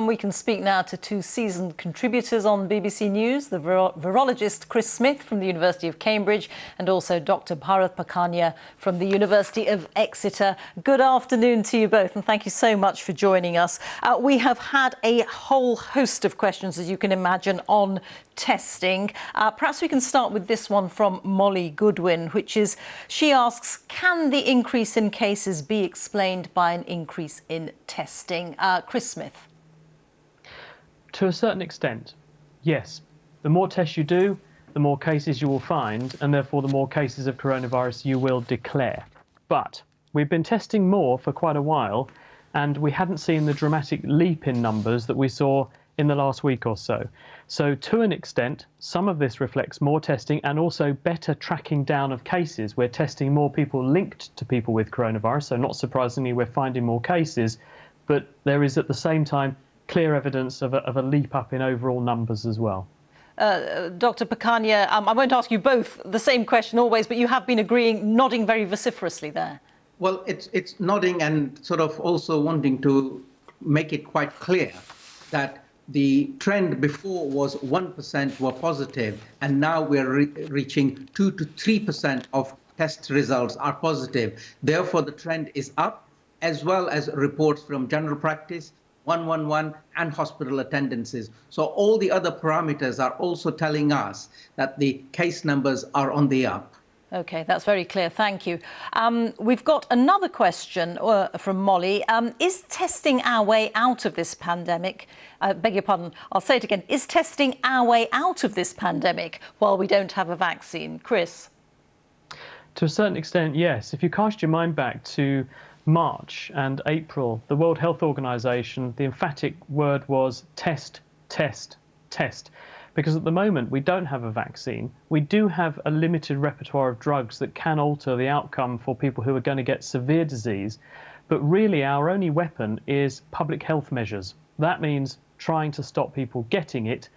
And we can speak now to two seasoned contributors on BBC News, the virologist Chris Smith from the University of Cambridge and also Dr. Bharat Pakania from the University of Exeter. Good afternoon to you both, and thank you so much for joining us. We have had a whole host of questions, as you can imagine, on testing. Perhaps we can start with this one from Molly Goodwin, which is, she asks, can the increase in cases be explained by an increase in testing? Chris Smith. To a certain extent, yes. The more tests you do, the more cases you will find, and therefore the more cases of coronavirus you will declare. But we've been testing more for quite a while, and we hadn't seen the dramatic leap in numbers that we saw in the last week or so. So to an extent, some of this reflects more testing and also better tracking down of cases. We're testing more people linked to people with coronavirus, so not surprisingly we're finding more cases, but there is at the same time clear evidence of a leap up in overall numbers as well. Dr. Pakania, I won't ask you both the same question always, but you have been agreeing, nodding very vociferously there. Well, it's nodding and sort of also wanting to make it quite clear that the trend before was 1% were positive, and now we're reaching 2 to 3% of test results are positive. Therefore, the trend is up, as well as reports from general practice, 111, and hospital attendances. So all the other parameters are also telling us that the case numbers are on the up. OK, that's very clear. Thank you. We've got another question from Molly. Is testing our way out of this pandemic? Beg your pardon, I'll say it again. Is testing our way out of this pandemic while we don't have a vaccine? Chris? To a certain extent, yes. If you cast your mind back to March and April, the World Health Organization, the emphatic word was test, test, test. Because at the moment we don't have a vaccine. We do have a limited repertoire of drugs that can alter the outcome for people who are going to get severe disease. But really our only weapon is public health measures. That means trying to stop people getting it.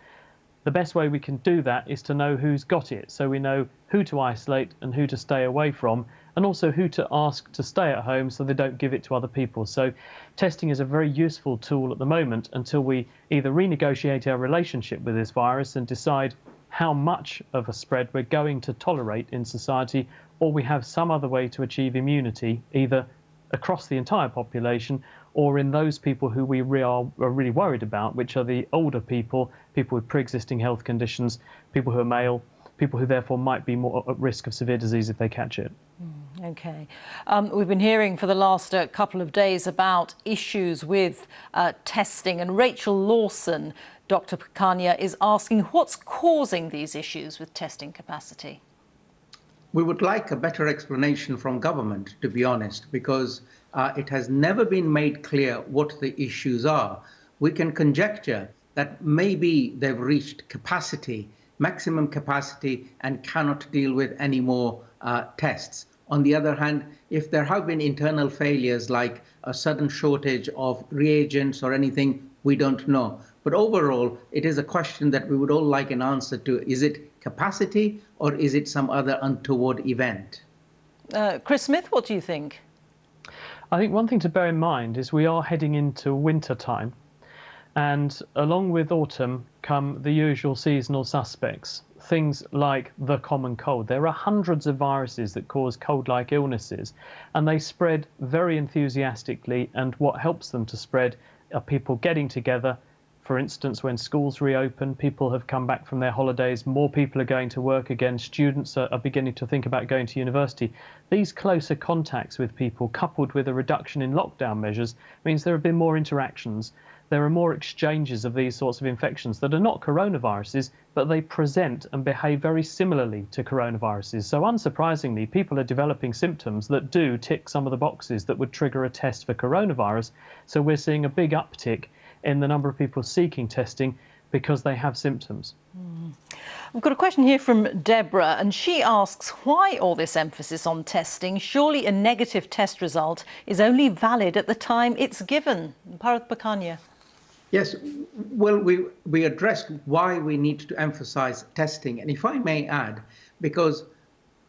The best way we can do that is to know who's got it, so we know who to isolate and who to stay away from, and also who to ask to stay at home so they don't give it to other people. So testing is a very useful tool at the moment until we either renegotiate our relationship with this virus and decide how much of a spread we're going to tolerate in society, or we have some other way to achieve immunity, either across the entire population or in those people who we are really worried about, which are the older people, people with pre-existing health conditions, people who are male, people who therefore might be more at risk of severe disease if they catch it. OK. We've been hearing for the last couple of days about issues with testing, and Rachel Lawson, Dr. Pakania, is asking what's causing these issues with testing capacity. We would like a better explanation from government, to be honest, because it has never been made clear what the issues are. We can conjecture that maybe they've reached capacity, maximum capacity, and cannot deal with any more tests. On the other hand, if there have been internal failures like a sudden shortage of reagents or anything, we don't know. But overall, it is a question that we would all like an answer to. Is it capacity or is it some other untoward event? Chris Smith, what do you think? I think one thing to bear in mind is we are heading into winter time, and along with autumn come the usual seasonal suspects, things like the common cold. There are hundreds of viruses that cause cold-like illnesses, and they spread very enthusiastically, and what helps them to spread are people getting together. For instance, when schools reopen, people have come back from their holidays, more people are going to work again, students are beginning to think about going to university. These closer contacts with people, coupled with a reduction in lockdown measures, means there have been more interactions. There are more exchanges of these sorts of infections that are not coronaviruses, but they present and behave very similarly to coronaviruses. So unsurprisingly, people are developing symptoms that do tick some of the boxes that would trigger a test for coronavirus. So we're seeing a big uptick in the number of people seeking testing because they have symptoms. We've got a question here from Deborah, and she asks, why all this emphasis on testing? Surely a negative test result is only valid at the time it's given. Bharat Pakania. Yes, well, we addressed why we need to emphasize testing. And if I may add, because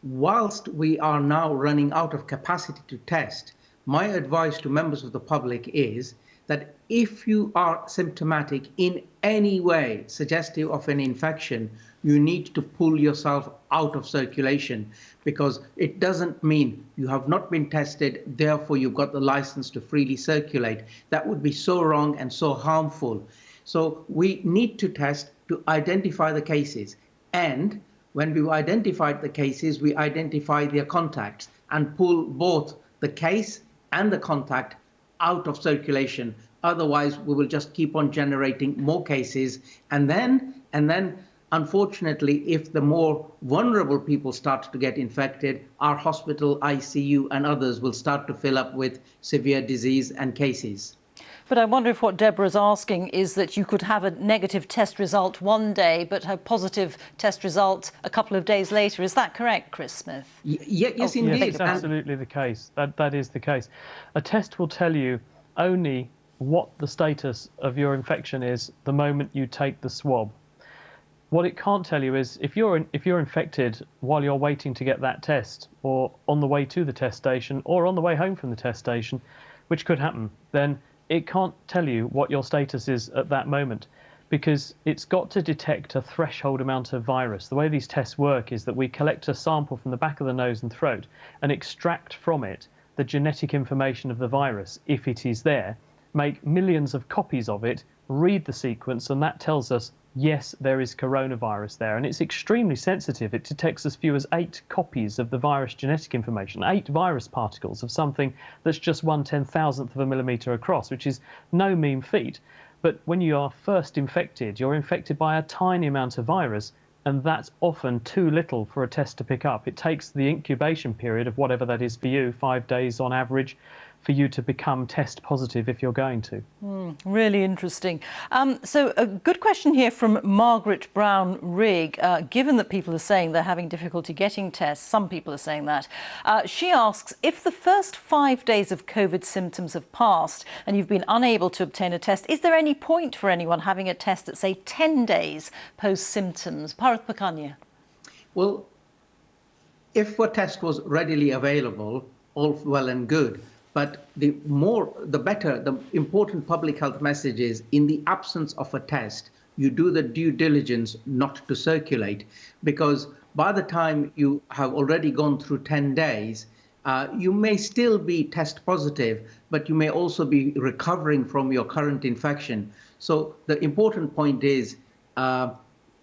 whilst we are now running out of capacity to test, my advice to members of the public is that if you are symptomatic in any way suggestive of an infection, you need to pull yourself out of circulation, because it doesn't mean you have not been tested, therefore you've got the license to freely circulate. That would be so wrong and so harmful. So we need to test to identify the cases. And when we've identified the cases, we identify their contacts and pull both the case and the contact out of circulation. Otherwise, we will just keep on generating more cases. And then, unfortunately, if the more vulnerable people start to get infected, our hospital, ICU, and others will start to fill up with severe disease and cases. But I wonder if what Deborah's asking is that you could have a negative test result one day, but a positive test result a couple of days later. Is that correct, Chris Smith? Yes, indeed. Yes, it's absolutely the case. That is the case. A test will tell you only what the status of your infection is the moment you take the swab. What it can't tell you is if you're infected while you're waiting to get that test, or on the way to the test station, or on the way home from the test station, which could happen, then it can't tell you what your status is at that moment, because it's got to detect a threshold amount of virus. The way these tests work is that we collect a sample from the back of the nose and throat and extract from it the genetic information of the virus, if it is there, make millions of copies of it, read the sequence, and that tells us, yes, there is coronavirus there. And it's extremely sensitive. It detects as few as 8 copies of the virus genetic information, 8 virus particles of something that's just 1/10,000th of a millimetre across, which is no mean feat. But when you are first infected, you're infected by a tiny amount of virus, and that's often too little for a test to pick up. It takes the incubation period of whatever that is for you, 5 days on average, for you to become test positive if you're going to. Really interesting. So a good question here from Margaret Brown-Rigg. Given that people are saying they're having difficulty getting tests, some people are saying that, she asks, if the first 5 days of COVID symptoms have passed and you've been unable to obtain a test, is there any point for anyone having a test at, say, 10 days post-symptoms? Bharat Pakanya. Well, if a test was readily available, all well and good. But the better, the important public health message is, in the absence of a test, you do the due diligence not to circulate, because by the time you have already gone through 10 days, you may still be test positive, but you may also be recovering from your current infection. So the important point is,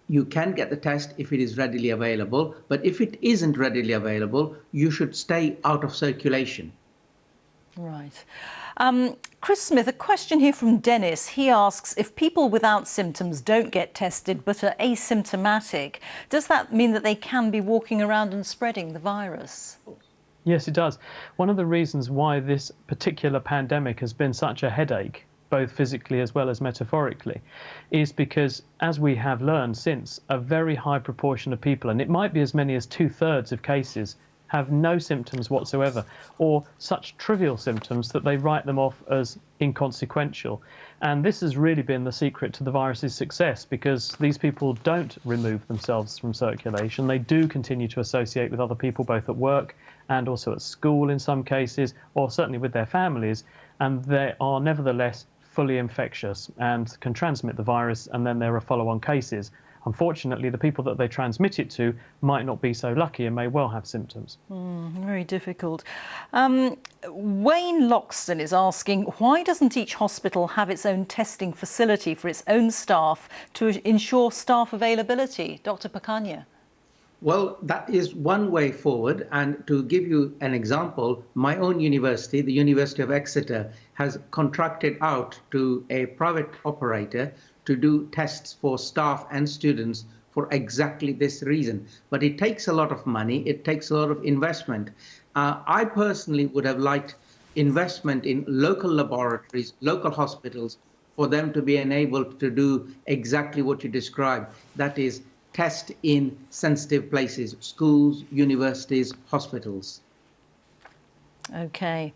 you can get the test if it is readily available, but if it isn't readily available, you should stay out of circulation. Right. Chris Smith, a question here from Dennis. He asks, if people without symptoms don't get tested but are asymptomatic, does that mean that they can be walking around and spreading the virus? Yes, it does. One of the reasons why this particular pandemic has been such a headache, both physically as well as metaphorically, is because, as we have learned since, a very high proportion of people, and it might be as many as 2/3 of cases, have no symptoms whatsoever, or such trivial symptoms that they write them off as inconsequential. And this has really been the secret to the virus's success, because these people don't remove themselves from circulation. They do continue to associate with other people, both at work and also at school in some cases, or certainly with their families, and they are nevertheless fully infectious and can transmit the virus, and then there are follow-on cases. Unfortunately, the people that they transmit it to might not be so lucky and may well have symptoms. Very difficult. Wayne Loxton is asking, why doesn't each hospital have its own testing facility for its own staff to ensure staff availability? Dr. Pakanya. Well, that is one way forward. And to give you an example, my own university, the University of Exeter, has contracted out to a private operator to do tests for staff and students for exactly this reason. But it takes a lot of money, it takes a lot of investment. I personally would have liked investment in local laboratories, local hospitals, for them to be enabled to do exactly what you described. That is, test in sensitive places, schools, universities, hospitals. OK.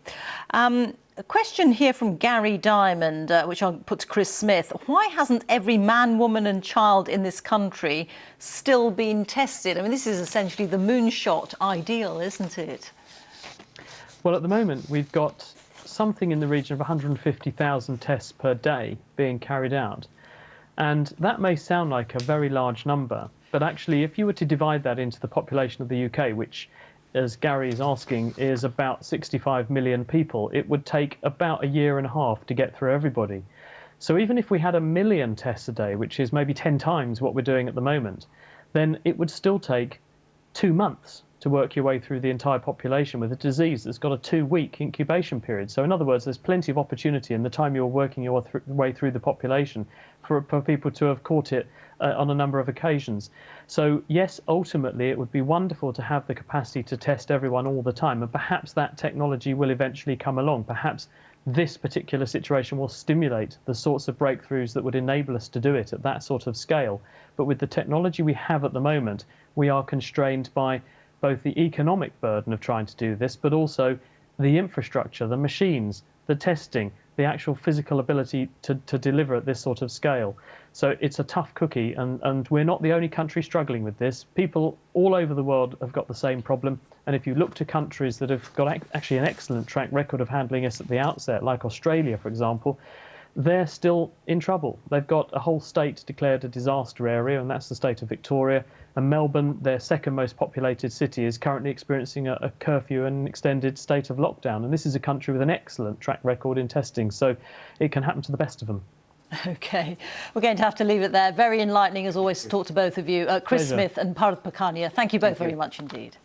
A question here from Gary Diamond, which I'll put to Chris Smith. Why hasn't every man, woman and child in this country still been tested? I mean, this is essentially the moonshot ideal, isn't it? Well, at the moment, we've got something in the region of 150,000 tests per day being carried out. And that may sound like a very large number, but actually if you were to divide that into the population of the UK, which, as Gary is asking, is about 65 million people, it would take about a year and a half to get through everybody. So even if we had 1 million tests a day, which is maybe 10 times what we're doing at the moment, then it would still take 2 months to work your way through the entire population with a disease that's got a 2-week incubation period. So in other words, there's plenty of opportunity in the time you're working your way through the population for people to have caught it on a number of occasions. So yes, ultimately it would be wonderful to have the capacity to test everyone all the time, and perhaps that technology will eventually come along. Perhaps this particular situation will stimulate the sorts of breakthroughs that would enable us to do it at that sort of scale. But with the technology we have at the moment, we are constrained by both the economic burden of trying to do this, but also the infrastructure, the machines, the testing, the actual physical ability to deliver at this sort of scale. So it's a tough cookie, and we're not the only country struggling with this. People all over the world have got the same problem. And if you look to countries that have got actually an excellent track record of handling this at the outset, like Australia, for example, they're still in trouble. They've got a whole state declared a disaster area, and that's the state of Victoria. And Melbourne, their second most populated city, is currently experiencing a curfew and an extended state of lockdown. And this is a country with an excellent track record in testing, so it can happen to the best of them. OK, we're going to have to leave it there. Very enlightening, as always, to talk to both of you. Chris Pleasure. Smith and Bharat Pakania, thank you both very much indeed.